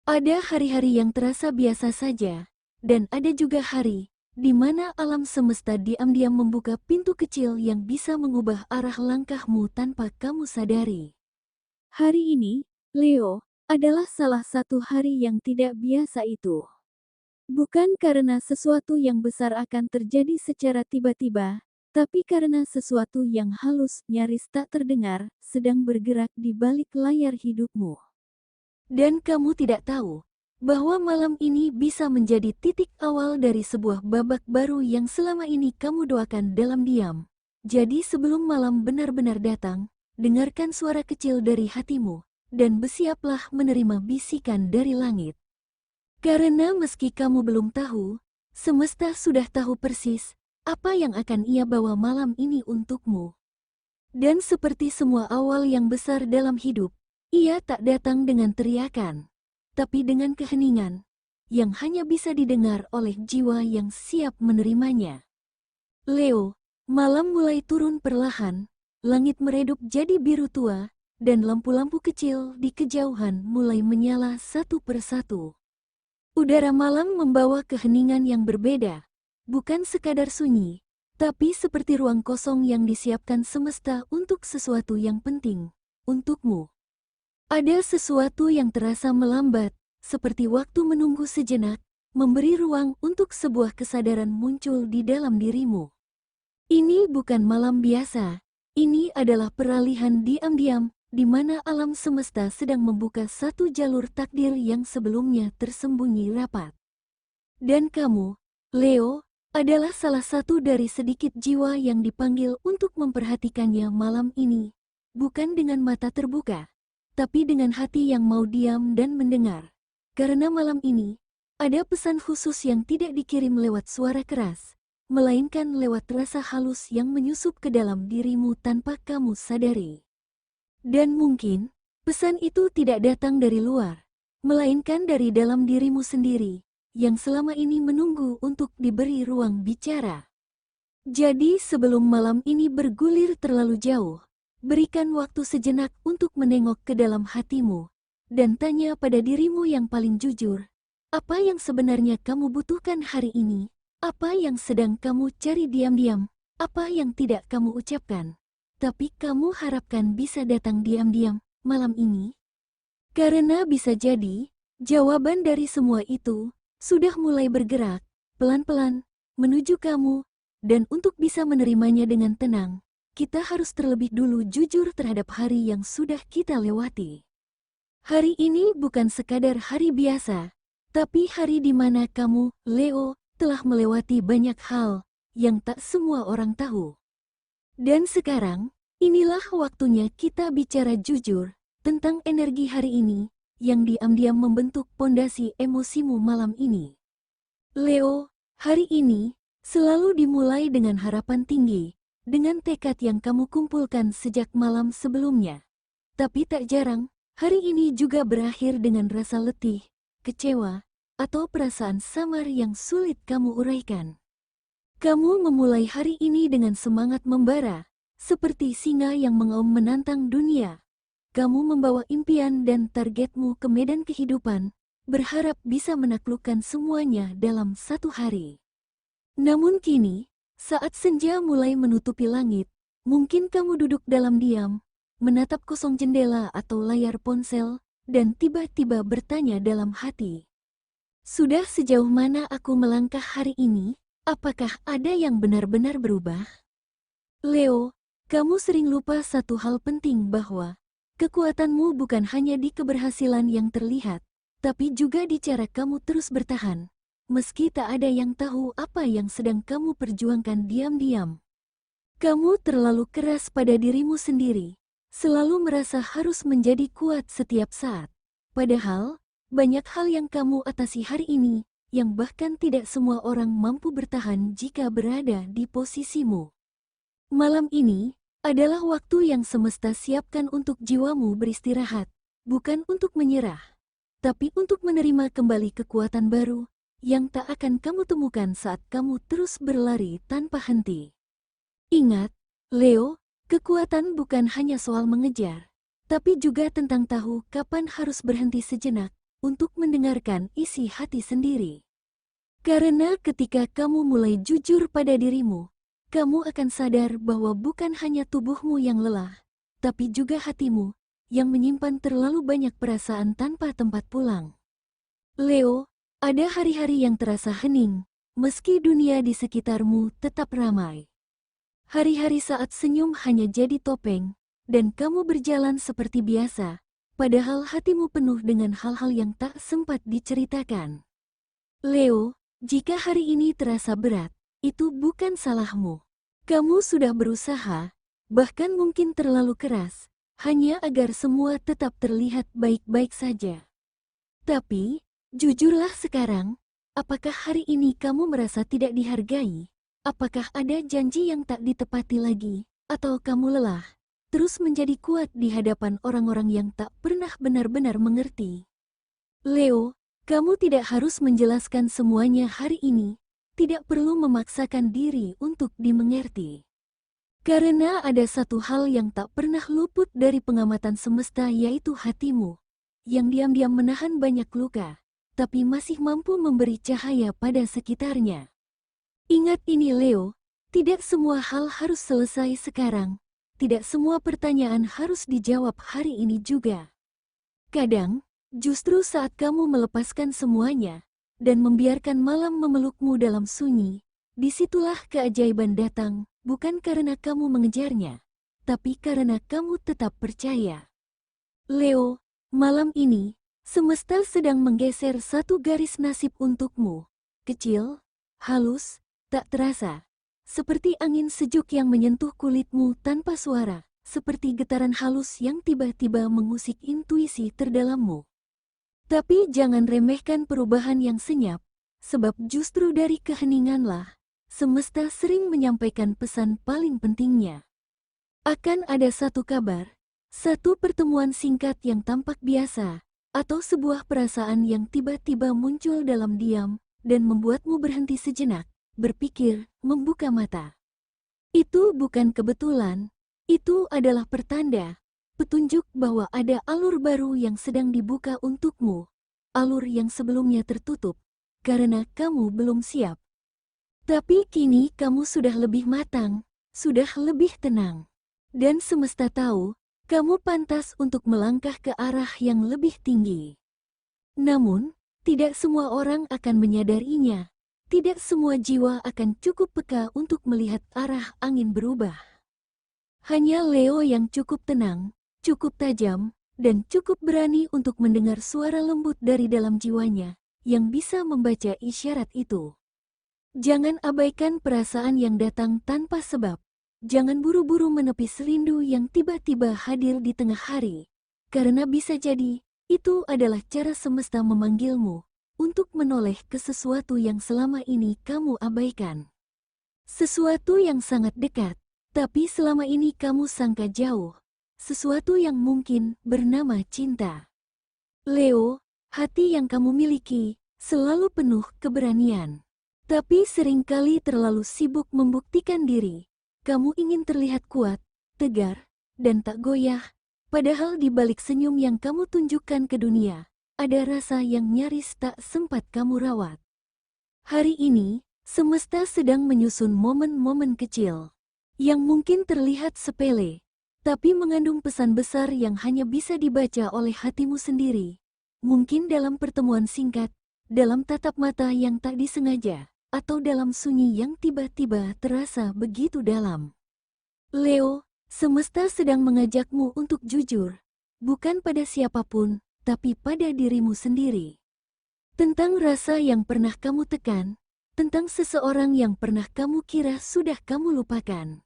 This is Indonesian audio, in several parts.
Ada hari-hari yang terasa biasa saja, dan ada juga hari di mana alam semesta diam-diam membuka pintu kecil yang bisa mengubah arah langkahmu tanpa kamu sadari. Hari ini, Leo, adalah salah satu hari yang tidak biasa itu. Bukan karena sesuatu yang besar akan terjadi secara tiba-tiba, tapi karena sesuatu yang halus nyaris tak terdengar sedang bergerak di balik layar hidupmu. Dan kamu tidak tahu bahwa malam ini bisa menjadi titik awal dari sebuah babak baru yang selama ini kamu doakan dalam diam. Jadi sebelum malam benar-benar datang, dengarkan suara kecil dari hatimu, dan bersiaplah menerima bisikan dari langit. Karena meski kamu belum tahu, semesta sudah tahu persis apa yang akan ia bawa malam ini untukmu. Dan seperti semua awal yang besar dalam hidup, ia tak datang dengan teriakan, tapi dengan keheningan, yang hanya bisa didengar oleh jiwa yang siap menerimanya. Leo, malam mulai turun perlahan, langit meredup jadi biru tua, dan lampu-lampu kecil di kejauhan mulai menyala satu persatu. Udara malam membawa keheningan yang berbeda, bukan sekadar sunyi, tapi seperti ruang kosong yang disiapkan semesta untuk sesuatu yang penting, untukmu. Ada sesuatu yang terasa melambat, seperti waktu menunggu sejenak, memberi ruang untuk sebuah kesadaran muncul di dalam dirimu. Ini bukan malam biasa, ini adalah peralihan diam-diam, di mana alam semesta sedang membuka satu jalur takdir yang sebelumnya tersembunyi rapat. Dan kamu, Leo, adalah salah satu dari sedikit jiwa yang dipanggil untuk memperhatikannya malam ini, bukan dengan mata terbuka, tapi dengan hati yang mau diam dan mendengar. Karena malam ini, ada pesan khusus yang tidak dikirim lewat suara keras, melainkan lewat rasa halus yang menyusup ke dalam dirimu tanpa kamu sadari. Dan mungkin, pesan itu tidak datang dari luar, melainkan dari dalam dirimu sendiri, yang selama ini menunggu untuk diberi ruang bicara. Jadi sebelum malam ini bergulir terlalu jauh, berikan waktu sejenak untuk menengok ke dalam hatimu, dan tanya pada dirimu yang paling jujur, apa yang sebenarnya kamu butuhkan hari ini, apa yang sedang kamu cari diam-diam, apa yang tidak kamu ucapkan, tapi kamu harapkan bisa datang diam-diam malam ini. Karena bisa jadi, jawaban dari semua itu sudah mulai bergerak, pelan-pelan, menuju kamu, dan untuk bisa menerimanya dengan tenang, kita harus terlebih dulu jujur terhadap hari yang sudah kita lewati. Hari ini bukan sekadar hari biasa, tapi hari di mana kamu, Leo, telah melewati banyak hal yang tak semua orang tahu. Dan sekarang, inilah waktunya kita bicara jujur tentang energi hari ini, yang diam-diam membentuk pondasi emosimu malam ini. Leo, hari ini selalu dimulai dengan harapan tinggi, dengan tekad yang kamu kumpulkan sejak malam sebelumnya. Tapi tak jarang, hari ini juga berakhir dengan rasa letih, kecewa, atau perasaan samar yang sulit kamu uraikan. Kamu memulai hari ini dengan semangat membara, seperti singa yang mengaum menantang dunia. Kamu membawa impian dan targetmu ke medan kehidupan, berharap bisa menaklukkan semuanya dalam satu hari. Namun kini, saat senja mulai menutupi langit, mungkin kamu duduk dalam diam, menatap kosong jendela atau layar ponsel, dan tiba-tiba bertanya dalam hati. Sudah sejauh mana aku melangkah hari ini? Apakah ada yang benar-benar berubah? Leo, kamu sering lupa satu hal penting bahwa kekuatanmu bukan hanya di keberhasilan yang terlihat, tapi juga di cara kamu terus bertahan, meski tak ada yang tahu apa yang sedang kamu perjuangkan diam-diam. Kamu terlalu keras pada dirimu sendiri, selalu merasa harus menjadi kuat setiap saat. Padahal, banyak hal yang kamu atasi hari ini, yang bahkan tidak semua orang mampu bertahan jika berada di posisimu. Malam ini adalah waktu yang semesta siapkan untuk jiwamu beristirahat, bukan untuk menyerah, tapi untuk menerima kembali kekuatan baru yang tak akan kamu temukan saat kamu terus berlari tanpa henti. Ingat, Leo, kekuatan bukan hanya soal mengejar, tapi juga tentang tahu kapan harus berhenti sejenak untuk mendengarkan isi hati sendiri. Karena ketika kamu mulai jujur pada dirimu, kamu akan sadar bahwa bukan hanya tubuhmu yang lelah, tapi juga hatimu yang menyimpan terlalu banyak perasaan tanpa tempat pulang. Leo, ada hari-hari yang terasa hening, meski dunia di sekitarmu tetap ramai. Hari-hari saat senyum hanya jadi topeng, dan kamu berjalan seperti biasa, padahal hatimu penuh dengan hal-hal yang tak sempat diceritakan. Leo, jika hari ini terasa berat, itu bukan salahmu. Kamu sudah berusaha, bahkan mungkin terlalu keras, hanya agar semua tetap terlihat baik-baik saja. Tapi, jujurlah sekarang, apakah hari ini kamu merasa tidak dihargai? Apakah ada janji yang tak ditepati lagi? Atau kamu lelah, terus menjadi kuat di hadapan orang-orang yang tak pernah benar-benar mengerti? Leo, kamu tidak harus menjelaskan semuanya hari ini, tidak perlu memaksakan diri untuk dimengerti. Karena ada satu hal yang tak pernah luput dari pengamatan semesta, yaitu hatimu, yang diam-diam menahan banyak luka, tapi masih mampu memberi cahaya pada sekitarnya. Ingat ini Leo, tidak semua hal harus selesai sekarang, tidak semua pertanyaan harus dijawab hari ini juga. Kadang, justru saat kamu melepaskan semuanya, dan membiarkan malam memelukmu dalam sunyi, disitulah keajaiban datang, bukan karena kamu mengejarnya, tapi karena kamu tetap percaya. Leo, malam ini, semesta sedang menggeser satu garis nasib untukmu. Kecil, halus, tak terasa. Seperti angin sejuk yang menyentuh kulitmu tanpa suara, seperti getaran halus yang tiba-tiba mengusik intuisi terdalammu. Tapi jangan remehkan perubahan yang senyap, sebab justru dari keheninganlah, semesta sering menyampaikan pesan paling pentingnya. Akan ada satu kabar, satu pertemuan singkat yang tampak biasa, atau sebuah perasaan yang tiba-tiba muncul dalam diam, dan membuatmu berhenti sejenak, berpikir, membuka mata. Itu bukan kebetulan, itu adalah pertanda, petunjuk bahwa ada alur baru yang sedang dibuka untukmu, alur yang sebelumnya tertutup, karena kamu belum siap. Tapi kini kamu sudah lebih matang, sudah lebih tenang. Dan semesta tahu, kamu pantas untuk melangkah ke arah yang lebih tinggi. Namun, tidak semua orang akan menyadarinya. Tidak semua jiwa akan cukup peka untuk melihat arah angin berubah. Hanya Leo yang cukup tenang, cukup tajam, dan cukup berani untuk mendengar suara lembut dari dalam jiwanya, yang bisa membaca isyarat itu. Jangan abaikan perasaan yang datang tanpa sebab. Jangan buru-buru menepis rindu yang tiba-tiba hadir di tengah hari. Karena bisa jadi, itu adalah cara semesta memanggilmu, untuk menoleh ke sesuatu yang selama ini kamu abaikan. Sesuatu yang sangat dekat, tapi selama ini kamu sangka jauh. Sesuatu yang mungkin bernama cinta. Leo, hati yang kamu miliki selalu penuh keberanian. Tapi seringkali terlalu sibuk membuktikan diri. Kamu ingin terlihat kuat, tegar, dan tak goyah. Padahal di balik senyum yang kamu tunjukkan ke dunia, ada rasa yang nyaris tak sempat kamu rawat. Hari ini, semesta sedang menyusun momen-momen kecil, yang mungkin terlihat sepele, tapi mengandung pesan besar yang hanya bisa dibaca oleh hatimu sendiri. Mungkin dalam pertemuan singkat, dalam tatap mata yang tak disengaja, atau dalam sunyi yang tiba-tiba terasa begitu dalam. Leo, semesta sedang mengajakmu untuk jujur, bukan pada siapapun, tapi pada dirimu sendiri. Tentang rasa yang pernah kamu tekan, tentang seseorang yang pernah kamu kira sudah kamu lupakan.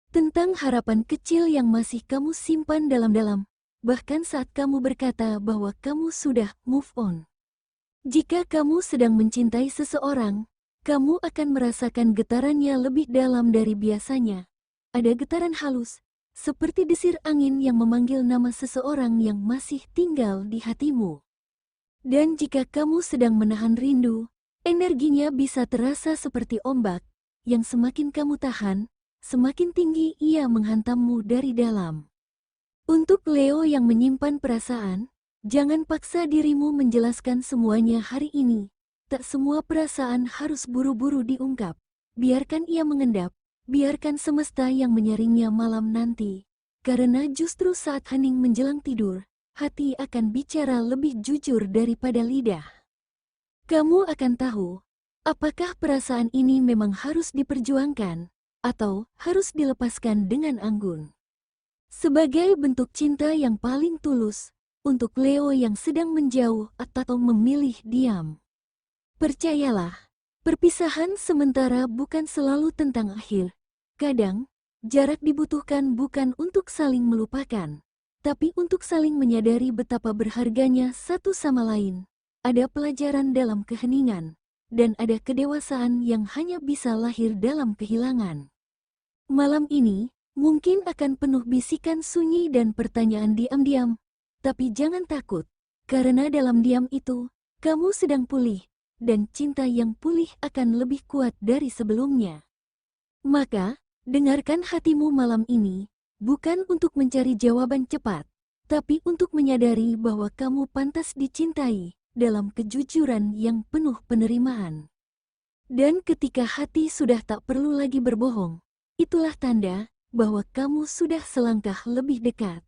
Tentang harapan kecil yang masih kamu simpan dalam-dalam, bahkan saat kamu berkata bahwa kamu sudah move on. Jika kamu sedang mencintai seseorang, kamu akan merasakan getarannya lebih dalam dari biasanya. Ada getaran halus, seperti desir angin yang memanggil nama seseorang yang masih tinggal di hatimu. Dan jika kamu sedang menahan rindu, energinya bisa terasa seperti ombak, yang semakin kamu tahan, semakin tinggi ia menghantammu dari dalam. Untuk Leo yang menyimpan perasaan, Jangan paksa dirimu menjelaskan semuanya hari ini. Tak semua perasaan harus buru-buru diungkap. Biarkan ia mengendap, biarkan semesta yang menyaringnya malam nanti. Karena justru saat hening menjelang tidur, hati akan bicara lebih jujur daripada lidah. Kamu akan tahu, apakah perasaan ini memang harus diperjuangkan, atau harus dilepaskan dengan anggun. Sebagai bentuk cinta yang paling tulus, untuk Leo yang sedang menjauh atau memilih diam. Percayalah, perpisahan sementara bukan selalu tentang akhir. Kadang, jarak dibutuhkan bukan untuk saling melupakan, tapi untuk saling menyadari betapa berharganya satu sama lain. Ada pelajaran dalam keheningan, dan ada kedewasaan yang hanya bisa lahir dalam kehilangan. Malam ini, mungkin akan penuh bisikan sunyi dan pertanyaan diam-diam, tapi jangan takut, karena dalam diam itu, kamu sedang pulih, dan cinta yang pulih akan lebih kuat dari sebelumnya. Maka, dengarkan hatimu malam ini, bukan untuk mencari jawaban cepat, tapi untuk menyadari bahwa kamu pantas dicintai dalam kejujuran yang penuh penerimaan. Dan ketika hati sudah tak perlu lagi berbohong, itulah tanda bahwa kamu sudah selangkah lebih dekat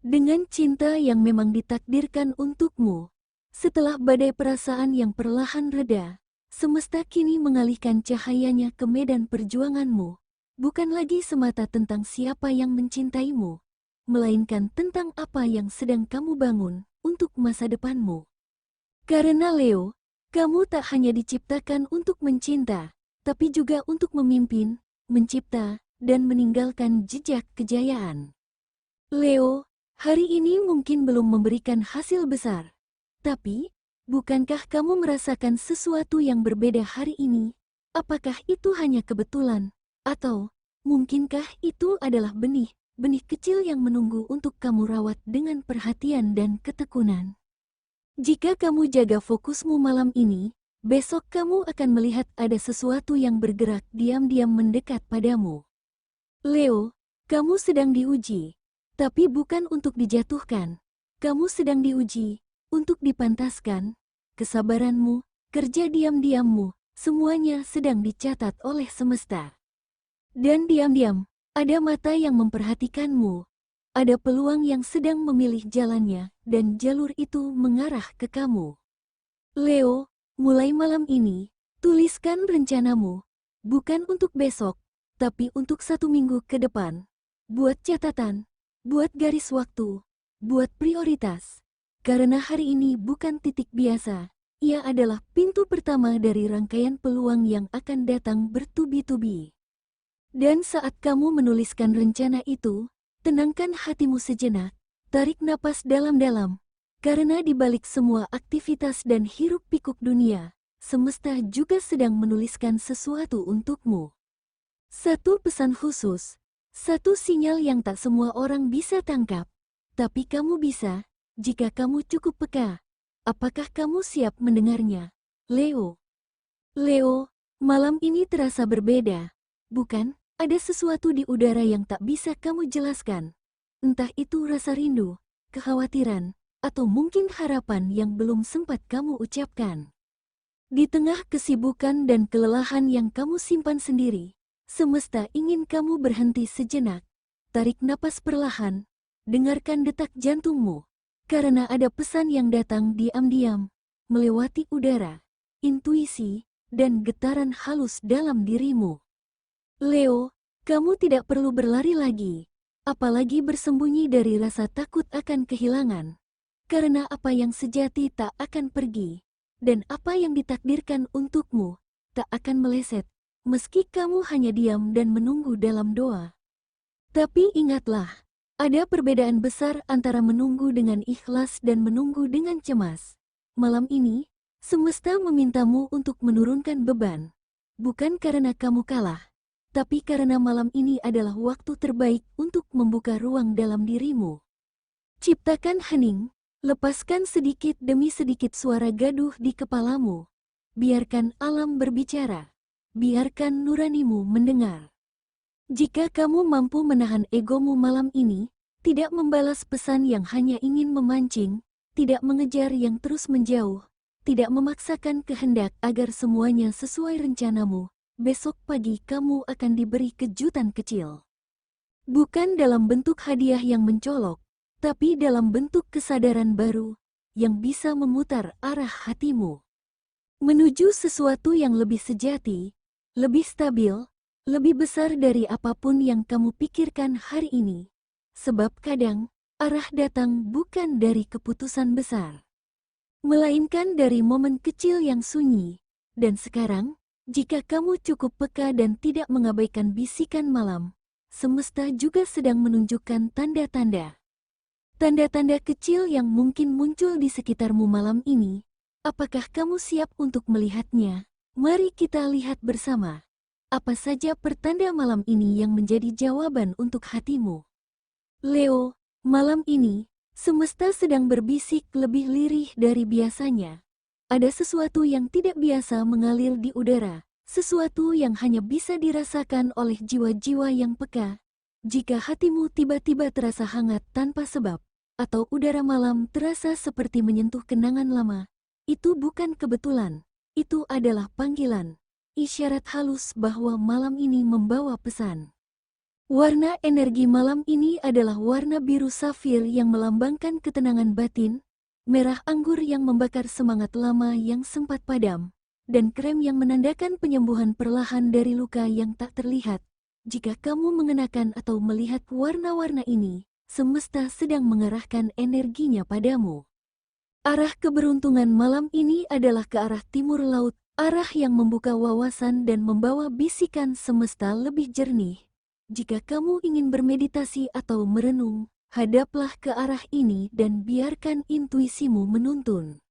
dengan cinta yang memang ditakdirkan untukmu. Setelah badai perasaan yang perlahan reda, semesta kini mengalihkan cahayanya ke medan perjuanganmu. Bukan lagi semata tentang siapa yang mencintaimu, melainkan tentang apa yang sedang kamu bangun untuk masa depanmu. Karena Leo, kamu tak hanya diciptakan untuk mencinta, tapi juga untuk memimpin, mencipta, dan meninggalkan jejak kejayaan. Leo, hari ini mungkin belum memberikan hasil besar. Tapi, bukankah kamu merasakan sesuatu yang berbeda hari ini? Apakah itu hanya kebetulan? Atau, mungkinkah itu adalah benih kecil yang menunggu untuk kamu rawat dengan perhatian dan ketekunan? Jika kamu jaga fokusmu malam ini, besok kamu akan melihat ada sesuatu yang bergerak diam-diam mendekat padamu. Leo, kamu sedang diuji, tapi bukan untuk dijatuhkan. Kamu sedang diuji untuk dipantaskan. Kesabaranmu, kerja diam-diammu, semuanya sedang dicatat oleh semesta. Dan diam-diam, ada mata yang memperhatikanmu. Ada peluang yang sedang memilih jalannya, dan jalur itu mengarah ke kamu. Leo, mulai malam ini, tuliskan rencanamu, bukan untuk besok, tapi untuk 1 minggu ke depan. Buat catatan, buat garis waktu, buat prioritas. Karena hari ini bukan titik biasa, ia adalah pintu pertama dari rangkaian peluang yang akan datang bertubi-tubi. Dan saat kamu menuliskan rencana itu, tenangkan hatimu sejenak, tarik napas dalam-dalam, karena di balik semua aktivitas dan hiruk-pikuk dunia, semesta juga sedang menuliskan sesuatu untukmu. Satu pesan khusus, satu sinyal yang tak semua orang bisa tangkap, tapi kamu bisa, jika kamu cukup peka. Apakah kamu siap mendengarnya, Leo? Leo, malam ini terasa berbeda, bukan? Ada sesuatu di udara yang tak bisa kamu jelaskan. Entah itu rasa rindu, kekhawatiran, atau mungkin harapan yang belum sempat kamu ucapkan. Di tengah kesibukan dan kelelahan yang kamu simpan sendiri, semesta ingin kamu berhenti sejenak, tarik napas perlahan, dengarkan detak jantungmu, karena ada pesan yang datang diam-diam, melewati udara, intuisi, dan getaran halus dalam dirimu. Leo, kamu tidak perlu berlari lagi, apalagi bersembunyi dari rasa takut akan kehilangan, karena apa yang sejati tak akan pergi, dan apa yang ditakdirkan untukmu tak akan meleset. Meski kamu hanya diam dan menunggu dalam doa. Tapi ingatlah, ada perbedaan besar antara menunggu dengan ikhlas dan menunggu dengan cemas. Malam ini, semesta memintamu untuk menurunkan beban. Bukan karena kamu kalah, tapi karena malam ini adalah waktu terbaik untuk membuka ruang dalam dirimu. Ciptakan hening, lepaskan sedikit demi sedikit suara gaduh di kepalamu. Biarkan alam berbicara. Biarkan nuranimu mendengar. Jika kamu mampu menahan egomu malam ini, tidak membalas pesan yang hanya ingin memancing, tidak mengejar yang terus menjauh, tidak memaksakan kehendak agar semuanya sesuai rencanamu. Besok pagi kamu akan diberi kejutan kecil. Bukan dalam bentuk hadiah yang mencolok, tapi dalam bentuk kesadaran baru yang bisa memutar arah hatimu menuju sesuatu yang lebih sejati, lebih stabil, lebih besar dari apapun yang kamu pikirkan hari ini. Sebab kadang, arah datang bukan dari keputusan besar, melainkan dari momen kecil yang sunyi. Dan sekarang, jika kamu cukup peka dan tidak mengabaikan bisikan malam, semesta juga sedang menunjukkan tanda-tanda. Tanda-tanda kecil yang mungkin muncul di sekitarmu malam ini. Apakah kamu siap untuk melihatnya? Mari kita lihat bersama. Apa saja pertanda malam ini yang menjadi jawaban untuk hatimu? Leo, malam ini, semesta sedang berbisik lebih lirih dari biasanya. Ada sesuatu yang tidak biasa mengalir di udara, sesuatu yang hanya bisa dirasakan oleh jiwa-jiwa yang peka. Jika hatimu tiba-tiba terasa hangat tanpa sebab, atau udara malam terasa seperti menyentuh kenangan lama, itu bukan kebetulan, itu adalah panggilan, isyarat halus bahwa malam ini membawa pesan. Warna energi malam ini adalah warna biru safir yang melambangkan ketenangan batin, merah anggur yang membakar semangat lama yang sempat padam, dan krem yang menandakan penyembuhan perlahan dari luka yang tak terlihat. Jika kamu mengenakan atau melihat warna-warna ini, semesta sedang mengarahkan energinya padamu. Arah keberuntungan malam ini adalah ke arah timur laut, arah yang membuka wawasan dan membawa bisikan semesta lebih jernih. Jika kamu ingin bermeditasi atau merenung, hadaplah ke arah ini dan biarkan intuisimu menuntun.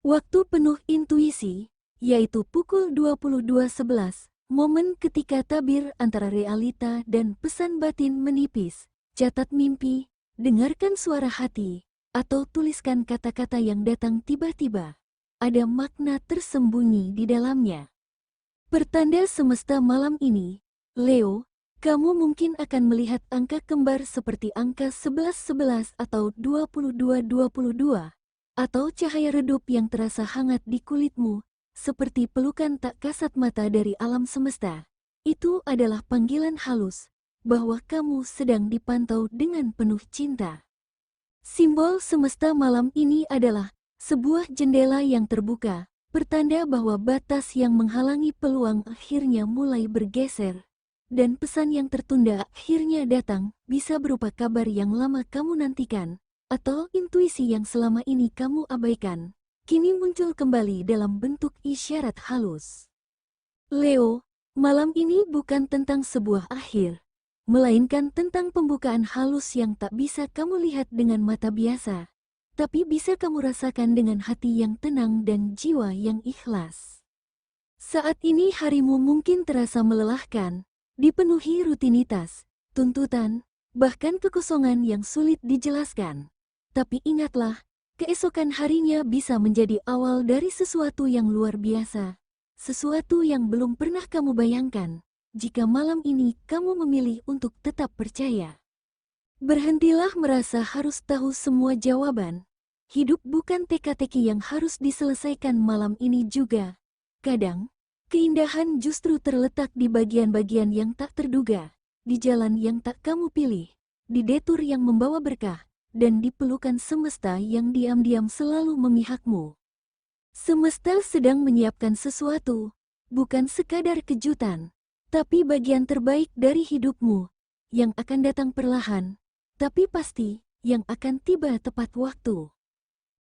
Waktu penuh intuisi, yaitu pukul 22.11, momen ketika tabir antara realita dan pesan batin menipis. Catat mimpi, dengarkan suara hati, atau tuliskan kata-kata yang datang tiba-tiba. Ada makna tersembunyi di dalamnya. Pertanda semesta malam ini, Leo, kamu mungkin akan melihat angka kembar seperti angka 11-11 atau 22-22, atau cahaya redup yang terasa hangat di kulitmu, seperti pelukan tak kasat mata dari alam semesta. Itu adalah panggilan halus, bahwa kamu sedang dipantau dengan penuh cinta. Simbol semesta malam ini adalah sebuah jendela yang terbuka, pertanda bahwa batas yang menghalangi peluang akhirnya mulai bergeser. Dan pesan yang tertunda akhirnya datang, bisa berupa kabar yang lama kamu nantikan, atau intuisi yang selama ini kamu abaikan, kini muncul kembali dalam bentuk isyarat halus. Leo, malam ini bukan tentang sebuah akhir, melainkan tentang pembukaan halus yang tak bisa kamu lihat dengan mata biasa, tapi bisa kamu rasakan dengan hati yang tenang dan jiwa yang ikhlas. Saat ini harimu mungkin terasa melelahkan, dipenuhi rutinitas, tuntutan, bahkan kekosongan yang sulit dijelaskan. Tapi ingatlah, keesokan harinya bisa menjadi awal dari sesuatu yang luar biasa, sesuatu yang belum pernah kamu bayangkan, jika malam ini kamu memilih untuk tetap percaya. Berhentilah merasa harus tahu semua jawaban. Hidup bukan teka-teki yang harus diselesaikan malam ini juga. Kadang, keindahan justru terletak di bagian-bagian yang tak terduga, di jalan yang tak kamu pilih, di detur yang membawa berkah, dan di pelukan semesta yang diam-diam selalu memihakmu. Semesta sedang menyiapkan sesuatu, bukan sekadar kejutan, tapi bagian terbaik dari hidupmu, yang akan datang perlahan, tapi pasti, yang akan tiba tepat waktu.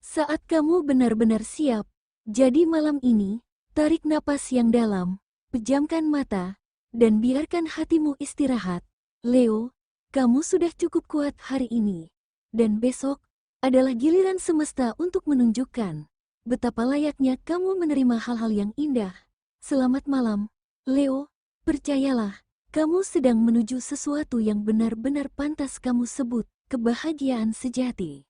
Saat kamu benar-benar siap, jadi malam ini, tarik napas yang dalam, pejamkan mata, dan biarkan hatimu istirahat. Leo, kamu sudah cukup kuat hari ini. Dan besok, adalah giliran semesta untuk menunjukkan betapa layaknya kamu menerima hal-hal yang indah. Selamat malam, Leo, percayalah, kamu sedang menuju sesuatu yang benar-benar pantas kamu sebut kebahagiaan sejati.